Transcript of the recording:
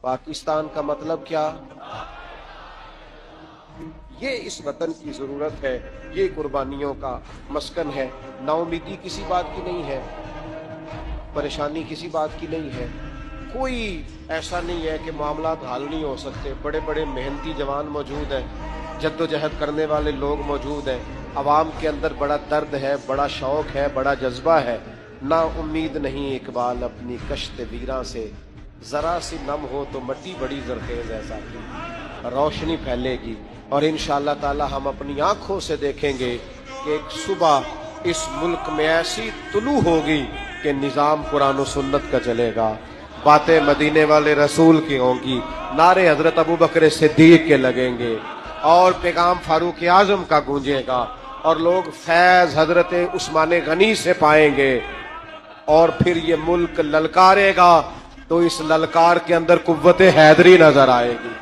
پاکستان کا مطلب کیا؟ یہ اس وطن کی ضرورت ہے، یہ قربانیوں کا مسکن ہے۔ نا امیدی کسی بات کی نہیں ہے، پریشانی کسی بات کی نہیں ہے، کوئی ایسا نہیں ہے کہ معاملات حل نہیں ہو سکتے۔ بڑے بڑے محنتی جوان موجود ہیں، جد و جہد کرنے والے لوگ موجود ہیں، عوام کے اندر بڑا درد ہے، بڑا شوق ہے، بڑا جذبہ ہے۔ نا امید نہیں اقبال اپنی کشت ویراں سے، ذرا سی نم ہو تو مٹی بڑی زرخیز ہے ساتھی، روشنی پھیلے گی۔ اور انشاءاللہ تعالی ہم اپنی آنکھوں سے دیکھیں گے کہ ایک صبح اس ملک میں ایسی طلوع ہوگی کہ نظام قرآن و سنت کا چلے گا، باتیں مدینے والے رسول کی ہوں گی، نعرے حضرت ابوبکر صدیق کے لگیں گے، اور پیغام فاروق اعظم کا گونجے گا، اور لوگ فیض حضرت عثمان غنی سے پائیں گے، اور پھر یہ ملک للکارے گا تو اس للکار کے اندر قوت حیدری نظر آئے گی۔